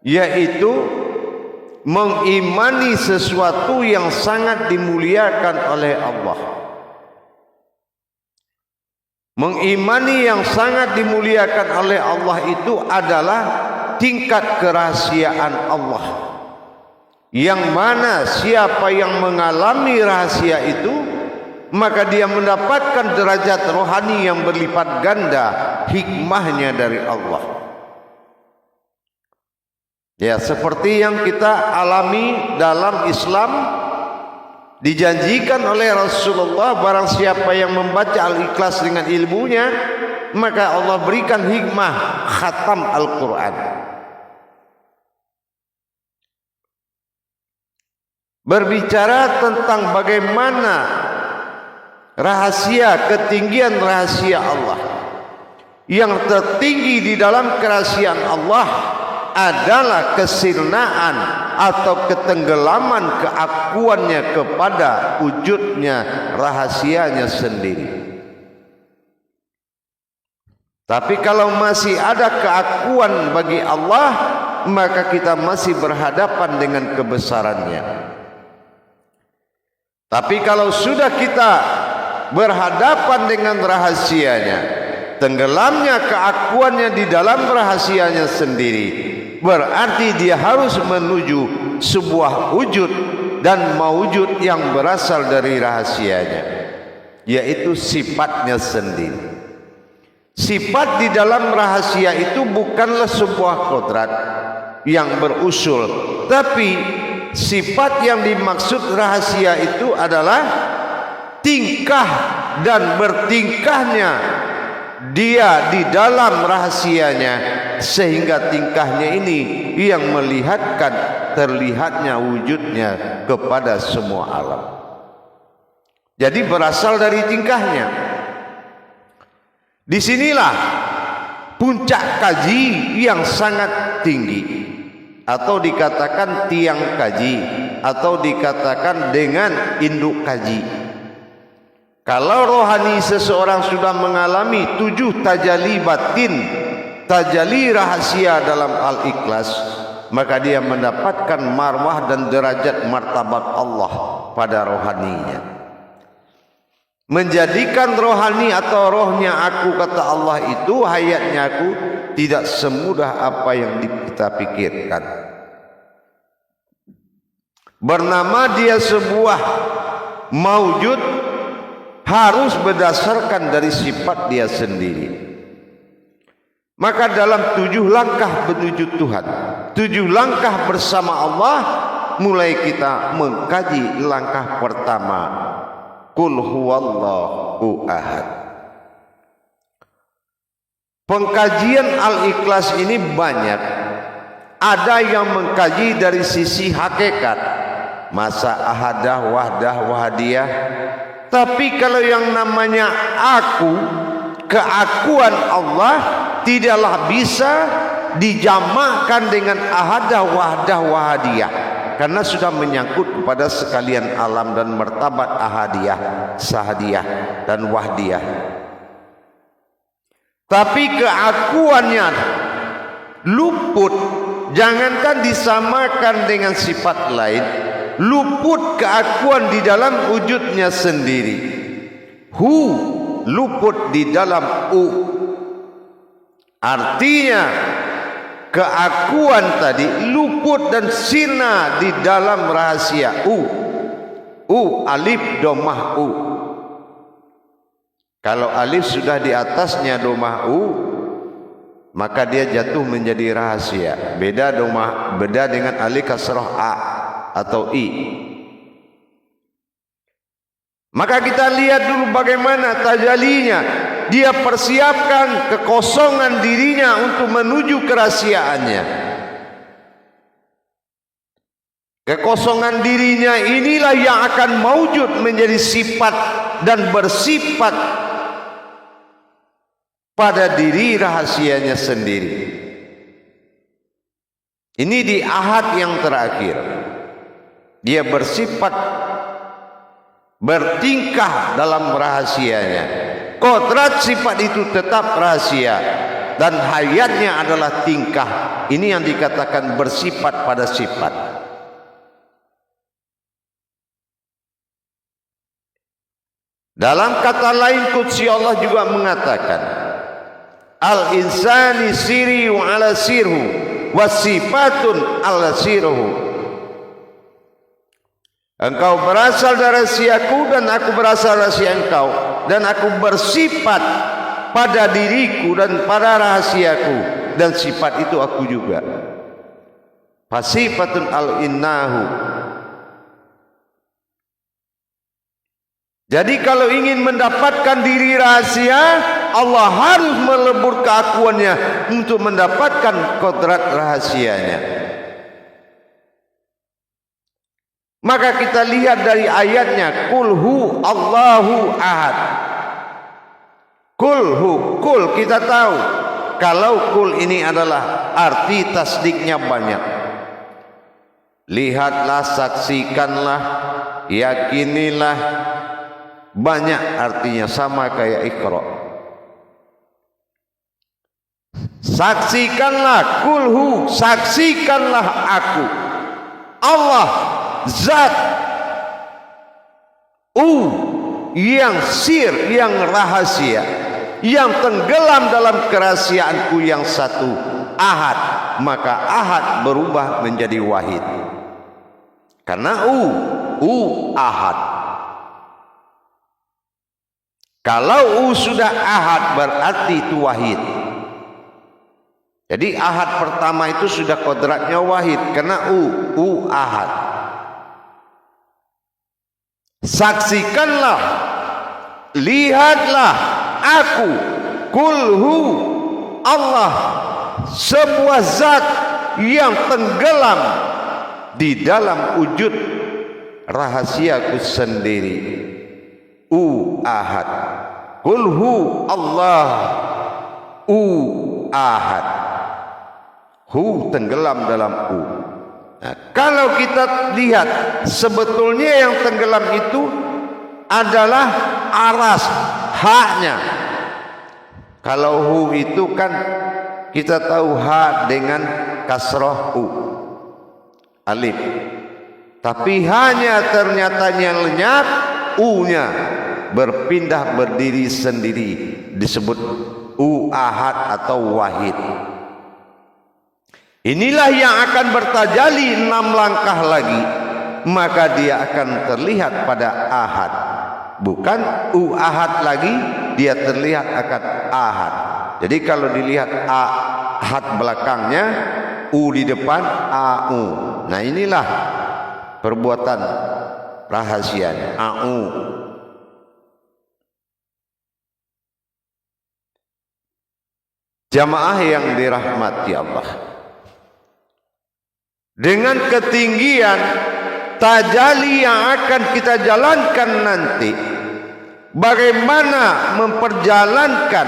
yaitu mengimani sesuatu yang sangat dimuliakan oleh Allah. Mengimani yang sangat dimuliakan oleh Allah itu adalah tingkat kerahasiaan Allah, yang mana siapa yang mengalami rahasia itu, maka dia mendapatkan derajat rohani yang berlipat ganda hikmahnya dari Allah. Ya, seperti yang kita alami dalam Islam, dijanjikan oleh Rasulullah, barang siapa yang membaca Al-Ikhlas dengan ilmunya, maka Allah berikan hikmah khatam Al-Quran. Berbicara tentang bagaimana rahasia, ketinggian rahasia Allah, yang tertinggi di dalam kerahasiaan Allah adalah kesirnaan atau ketenggelaman keakuannya kepada wujudnya rahasianya sendiri. Tapi kalau masih ada keakuan bagi Allah, maka kita masih berhadapan dengan kebesarannya. Tapi kalau sudah kita berhadapan dengan rahasianya, tenggelamnya keakuannya di dalam rahasianya sendiri, berarti dia harus menuju sebuah wujud dan mawujud yang berasal dari rahasianya, yaitu sifatnya sendiri. Sifat di dalam rahasia itu bukanlah sebuah kodrat yang berusul, tapi sifat yang dimaksud rahasia itu adalah tingkah dan bertingkahnya dia di dalam rahasianya, sehingga tingkahnya ini yang melihatkan terlihatnya wujudnya kepada semua alam. Jadi berasal dari tingkahnya. Disinilah puncak kaji yang sangat tinggi, atau dikatakan tiang kaji, atau dikatakan dengan induk kaji. Kalau rohani seseorang sudah mengalami 7 tajalli batin, tajalli rahasia dalam Al-Ikhlas, maka dia mendapatkan marwah dan derajat martabat Allah pada rohaninya. Menjadikan rohani atau rohnya aku, kata Allah itu, hayatnya aku, tidak semudah apa yang kita pikirkan. Bernama dia sebuah maujud, harus berdasarkan dari sifat dia sendiri. Maka dalam 7 langkah menuju Tuhan, 7 langkah bersama Allah, mulai kita mengkaji langkah pertama, Qul huwallahu ahad. Pengkajian Al-Ikhlas ini banyak. Ada yang mengkaji dari sisi hakikat, masa ahadah, wahdah, wahadiyah. Tapi kalau yang namanya aku, keakuan Allah, tidaklah bisa dijamakkan dengan ahadah, wahdah, wahadiyah, karena sudah menyangkut kepada sekalian alam dan martabat ahadiyah, sahadiyah, dan wahdiyah. Tapi keakuannya luput, jangankan disamakan dengan sifat lain, luput keakuan di dalam wujudnya sendiri. Hu luput di dalam u. Artinya keakuan tadi luput dan sirna di dalam rahasia u. U alif domah u. Kalau alif sudah di atasnya domah u, maka dia jatuh menjadi rahasia. Beda dengan alif kasrah a atau i. Maka kita lihat dulu bagaimana tajalinya. Dia persiapkan kekosongan dirinya untuk menuju kerahasiaannya. Kekosongan dirinya inilah yang akan mewujud menjadi sifat dan bersifat pada diri rahasianya sendiri. Ini di ahad yang terakhir. Dia bersifat bertingkah dalam rahasianya. Kodrat sifat itu tetap rahasia, dan hayatnya adalah tingkah. Ini yang dikatakan bersifat pada sifat. Dalam kata lain qudsi Allah juga mengatakan, al-insani siri wa ala sirhu wa sifatun ala sirhu. Engkau berasal dari rahasiaku dan aku berasal dari rahasia engkau, dan aku bersifat pada diriku dan pada rahasiaku, dan sifat itu aku juga. Fasifatun al-innahu. Jadi kalau ingin mendapatkan diri rahasia, Allah harus melebur keakuannya untuk mendapatkan kodrat rahasianya. Maka kita lihat dari ayatnya, kulhu Allahu ahad. Kulhu, kul kita tahu kalau kul ini adalah arti tasdiknya banyak. Lihatlah, saksikanlah, yakinilah, banyak artinya, sama kayak Iqra. Saksikanlah, kulhu, saksikanlah aku, Allah zat yang sir, yang rahasia, yang tenggelam dalam kerahasiaanku yang satu, ahad. Maka ahad berubah menjadi wahid karena ahad. Kalau sudah ahad berarti itu wahid. Jadi ahad pertama itu sudah kodratnya wahid karena ahad. Saksikanlah, lihatlah aku, kulhu Allah, sebuah zat yang tenggelam di dalam wujud rahasiaku sendiri. Ahad, kulhu Allah, ahad. Tenggelam dalam Nah, kalau kita lihat sebetulnya yang tenggelam itu adalah aras, haknya. Kalau itu kan kita tahu ha dengan kasroh alif. Tapi hanya ternyata yang lenyap, nya berpindah berdiri sendiri, disebut ahad atau wahid. Inilah yang akan bertajali 6 langkah lagi, maka dia akan terlihat pada ahad, bukan ahad lagi, dia terlihat akan ahad. Jadi kalau dilihat ahad belakangnya, di depan au. Nah inilah perbuatan rahasianya, au. Jamaah yang dirahmati Allah, dengan ketinggian tajali yang akan kita jalankan nanti, bagaimana memperjalankan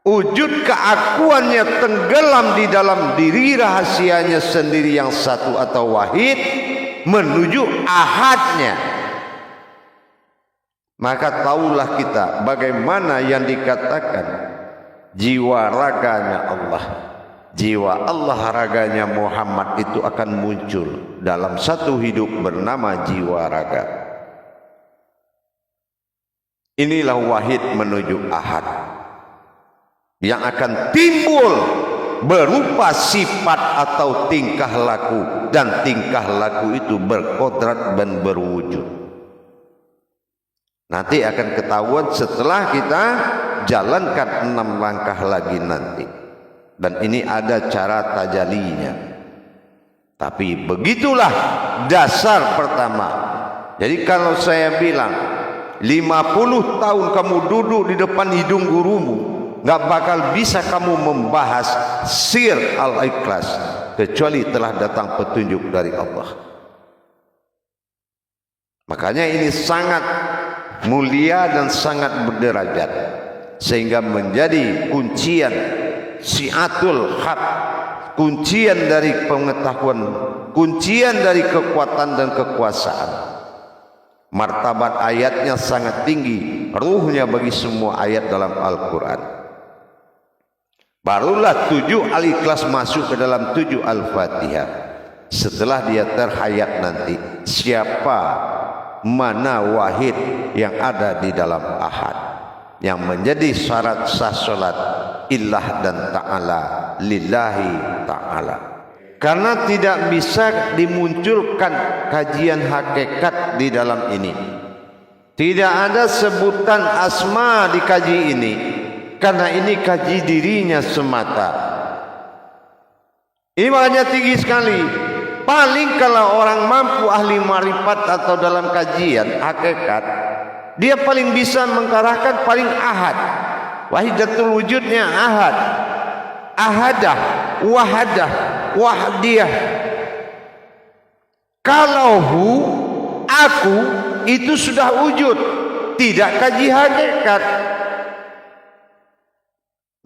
wujud keakuannya tenggelam di dalam diri rahasianya sendiri yang satu atau wahid menuju ahadnya. Maka tahulah kita bagaimana yang dikatakan jiwa raganya Allah, jiwa Allah raganya Muhammad itu akan muncul dalam satu hidup bernama jiwa raga. Inilah wahid menuju ahad yang akan timbul berupa sifat atau tingkah laku, dan tingkah laku itu berkodrat dan berwujud. Nanti akan ketahuan setelah kita jalankan 6 langkah lagi nanti. Dan ini ada cara tajalinya. Tapi begitulah dasar pertama. Jadi kalau saya bilang 50 tahun kamu duduk di depan hidung gurumu, nggak bakal bisa kamu membahas sir al-ikhlas kecuali telah datang petunjuk dari Allah. Makanya ini sangat mulia dan sangat berderajat, sehingga menjadi kuncian siatul haq, kuncian dari pengetahuan, kuncian dari kekuatan dan kekuasaan. Martabat ayatnya sangat tinggi, ruhnya bagi semua ayat dalam Al-Quran. Barulah 7 Al-Ikhlas masuk ke dalam 7 Al-Fatihah. Setelah dia terhayat nanti, siapa mana wahid yang ada di dalam ahad, yang menjadi syarat sah salat illah dan ta'ala, lillahi ta'ala. Karena tidak bisa dimunculkan kajian hakikat di dalam ini. Tidak ada sebutan asma di kaji ini, karena ini kaji dirinya semata. Ini makanya tinggi sekali. Paling kalau orang mampu ahli marifat atau dalam kajian hakikat, dia paling bisa mengarahkan paling ahad. Wahidatul wujudnya ahad, ahadah, wahadah, wahdiyah. Kalau hu, aku, itu sudah wujud, tidak kaji hakikat.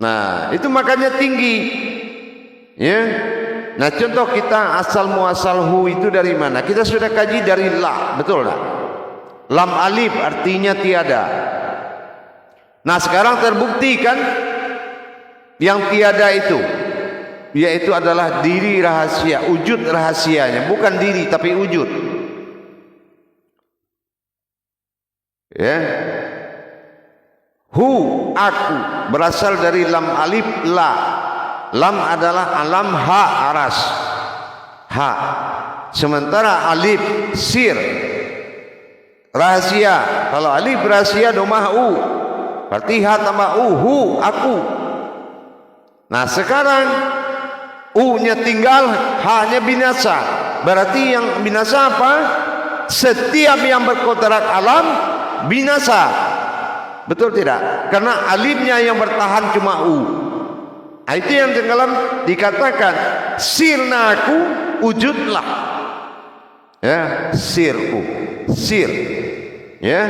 Nah, itu makanya tinggi. Ya. Nah, contoh kita asal muasal hu itu dari mana? Kita sudah kaji dari la, betul tak? Lam alif artinya tiada. Nah, sekarang terbukti kan yang tiada itu, yaitu adalah diri rahasia, wujud rahasianya, bukan diri tapi wujud. Ya. Hu, aku, berasal dari lam alif la. Lam adalah alam, ha aras, ha. Sementara alif sir, rahasia. Kalau alif rahasia domah u, berarti ha tambah u, hu, aku. Nah, sekarang u-nya tinggal, ha-nya binasa. Berarti yang binasa apa? Setiap yang berkodrat alam binasa. Betul tidak? Karena alifnya yang bertahan cuma u. Itu yang dalam dikatakan sirna aku wujudlah. Ya, sirku, sir. Ya.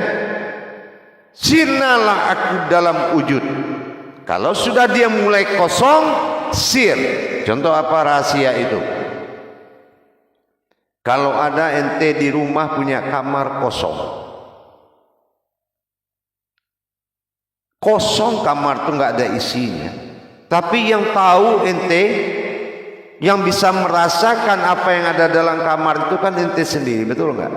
Sirnalah aku dalam wujud. Kalau sudah dia mulai kosong, sir. Contoh apa rahasia itu? Kalau ada ente di rumah punya kamar kosong. Kosong kamar tuh nggak ada isinya. Tapi yang tahu ente, yang bisa merasakan apa yang ada dalam kamar itu kan ente sendiri, betul nggak?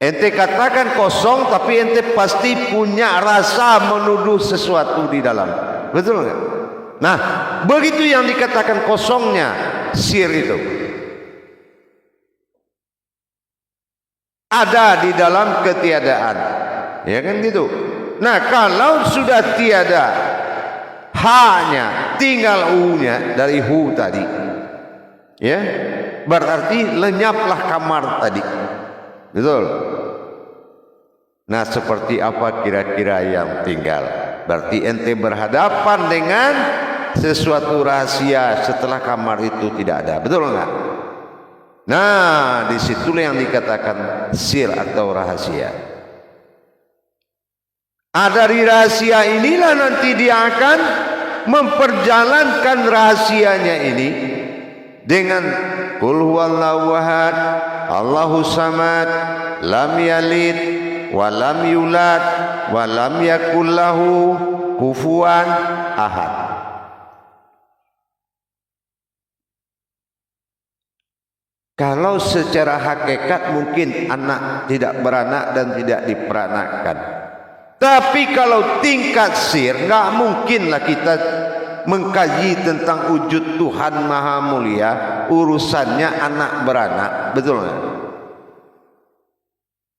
Ente katakan kosong, tapi ente pasti punya rasa menuduh sesuatu di dalam, betul nggak? Nah, begitu yang dikatakan kosongnya sir itu ada di dalam ketiadaan, ya kan gitu. Nah, kalau sudah tiada, hanya tinggal u-nya dari hu tadi, ya, berarti lenyaplah kamar tadi, betul. Nah, seperti apa kira-kira yang tinggal? Berarti ente berhadapan dengan sesuatu rahasia setelah kamar itu tidak ada, betul enggak? Nah, disitulah yang dikatakan sir atau rahasia. Dari rahasia inilah nanti dia akan memperjalankan rahasianya ini dengan qul huwallahu ahad, Allahus samad, lam yalid wa lam yulad wa lam yakul lahu kufuwan ahad. Kalau secara hakikat mungkin anak tidak beranak dan tidak diperanakkan. Tapi kalau tingkat sir, nggak mungkinlah kita mengkaji tentang wujud Tuhan Maha Mulia, urusannya anak beranak, betul nggak?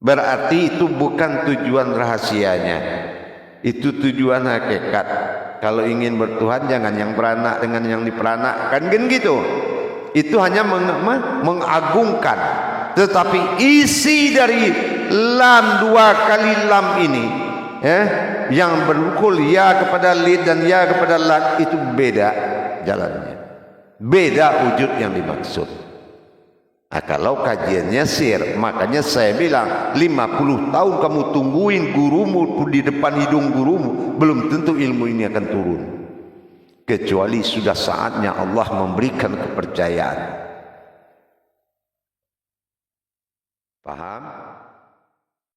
Berarti itu bukan tujuan rahasianya, itu tujuan hakikat. Kalau ingin bertuhan jangan yang beranak dengan yang diperanakkan, kan gitu. Itu hanya mengagungkan. Tetapi isi dari lam, dua kali lam ini, yang berukul ya kepada lid dan ya kepada lat, itu beda jalannya, beda wujud yang dimaksud. Nah, kalau kajiannya sir, makanya saya bilang 50 tahun kamu tungguin gurumu di depan hidung gurumu, belum tentu ilmu ini akan turun, kecuali sudah saatnya Allah memberikan kepercayaan. Paham?